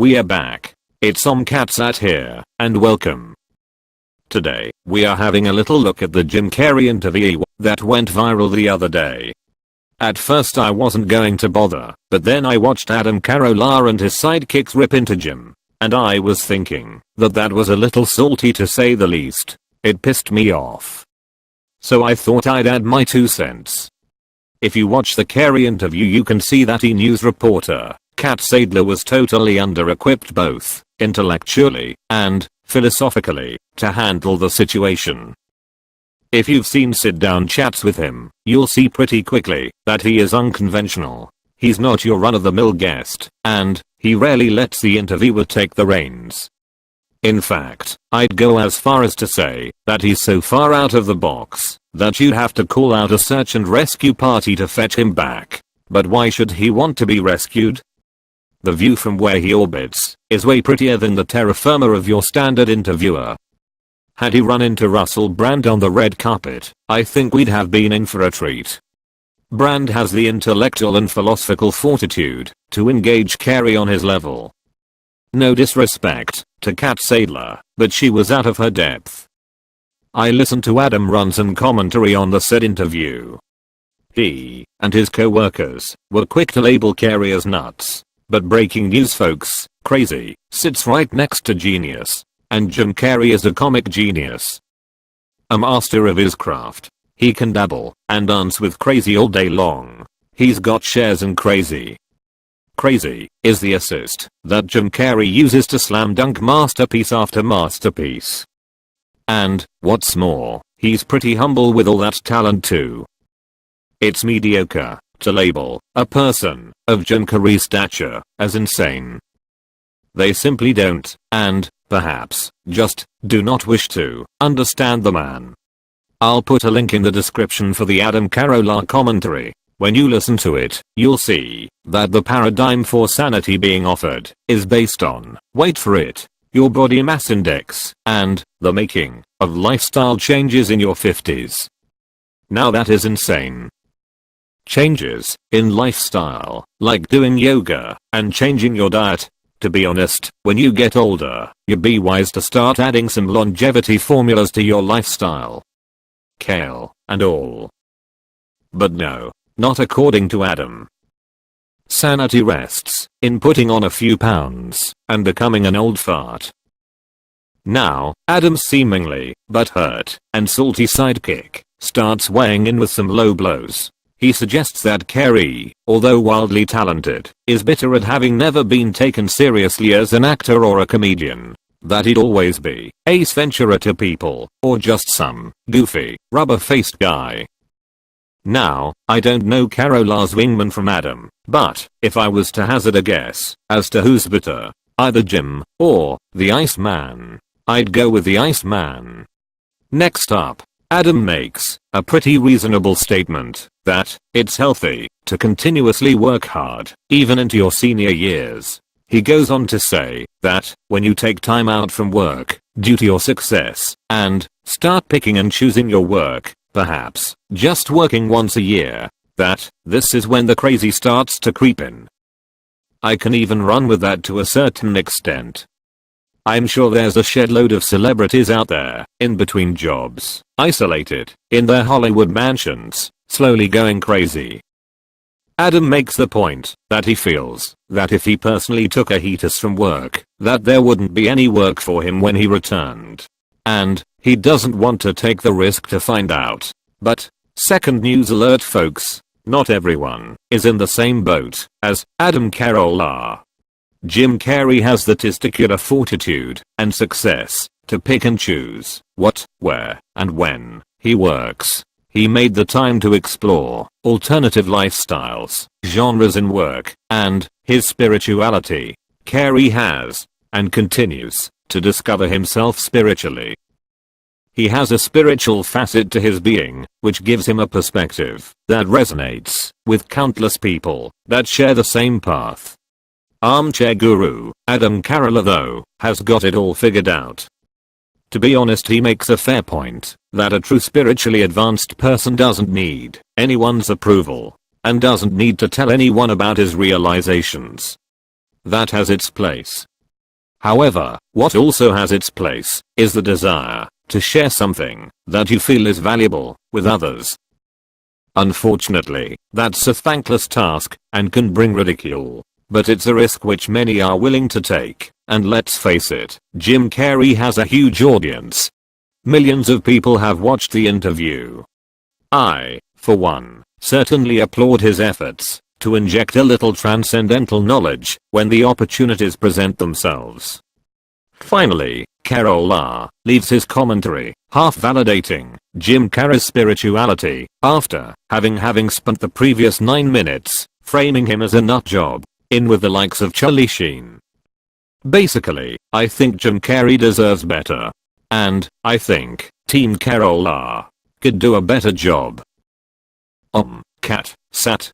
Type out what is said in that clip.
We are back. It's Cats here, and welcome. Today, we are having a little look at the Jim Carrey interview that went viral the other day. At first I wasn't going to bother, but then I watched Adam Carolla and his sidekicks rip into Jim, and I was thinking that was a little salty to say the least. It pissed me off. So I thought I'd add my 2 cents. If you watch the Carrey interview, you can see that news reporter, Kat Sadler, was totally under-equipped both intellectually and philosophically to handle the situation. If you've seen sit-down chats with him, you'll see pretty quickly that he is unconventional. He's not your run-of-the-mill guest, and he rarely lets the interviewer take the reins. In fact, I'd go as far as to say that he's so far out of the box that you'd have to call out a search and rescue party to fetch him back. But why should he want to be rescued? The view from where he orbits is way prettier than the terra firma of your standard interviewer. Had he run into Russell Brand on the red carpet, I think we'd have been in for a treat. Brand has the intellectual and philosophical fortitude to engage Carrey on his level. No disrespect to Kat Sadler, but she was out of her depth. I listened to Adam run some commentary on the said interview. He and his co-workers were quick to label Carrey as nuts, but breaking news folks, crazy sits right next to genius. And Jim Carrey is a comic genius. A master of his craft. He can dabble and dance with crazy all day long. He's got shares in crazy. Crazy is the assist that Jim Carrey uses to slam dunk masterpiece after masterpiece. And, what's more, he's pretty humble with all that talent too. It's mediocre to label a person of Jim Carrey's stature as insane. They simply don't, and perhaps just do not wish to understand the man. I'll put a link in the description for the Adam Carolla commentary. When you listen to it, you'll see that the paradigm for sanity being offered is based on, wait for it, your body mass index and the making of lifestyle changes in your 50s. Now that is insane. Changes in lifestyle, like doing yoga and changing your diet. To be honest, when you get older, you'd be wise to start adding some longevity formulas to your lifestyle. Kale and all. But no, not according to Adam. Sanity rests in putting on a few pounds and becoming an old fart. Now, Adam's seemingly butthurt and salty sidekick starts weighing in with some low blows. He suggests that Carrey, although wildly talented, is bitter at having never been taken seriously as an actor or a comedian. That he'd always be Ace Ventura to people, or just some goofy, rubber-faced guy. Now, I don't know Carolla's wingman from Adam, but if I was to hazard a guess as to who's bitter, either Jim or the Iceman, I'd go with the Iceman. Next up, Adam makes a pretty reasonable statement that it's healthy to continuously work hard, even into your senior years. He goes on to say that when you take time out from work due to your success and start picking and choosing your work, perhaps just working once a year, that this is when the crazy starts to creep in. I can even run with that to a certain extent. I'm sure there's a shed load of celebrities out there, in between jobs, isolated, in their Hollywood mansions, slowly going crazy. Adam makes the point that he feels that if he personally took a hiatus from work, that there wouldn't be any work for him when he returned. And he doesn't want to take the risk to find out. But, second news alert folks, not everyone is in the same boat as Adam Carolla. Jim Carrey has the testicular fortitude and success to pick and choose what, where, and when he works. He made the time to explore alternative lifestyles, genres in work, and his spirituality. Carrey has, and continues, to discover himself spiritually. He has a spiritual facet to his being, which gives him a perspective that resonates with countless people that share the same path. Armchair guru, Adam Carolla though, has got it all figured out. To be honest, he makes a fair point that a true spiritually advanced person doesn't need anyone's approval and doesn't need to tell anyone about his realizations. That has its place. However, what also has its place is the desire to share something that you feel is valuable with others. Unfortunately, that's a thankless task and can bring ridicule, but it's a risk which many are willing to take, and let's face it, Jim Carrey has a huge audience. Millions of people have watched the interview. I, for one, certainly applaud his efforts to inject a little transcendental knowledge when the opportunities present themselves. Finally, Carolla leaves his commentary, half validating Jim Carrey's spirituality, after having spent the previous 9 minutes framing him as a nutjob, in with the likes of Charlie Sheen. Basically, I think Jim Carrey deserves better. And, I think, Team Carolla could do a better job. Cat, sat.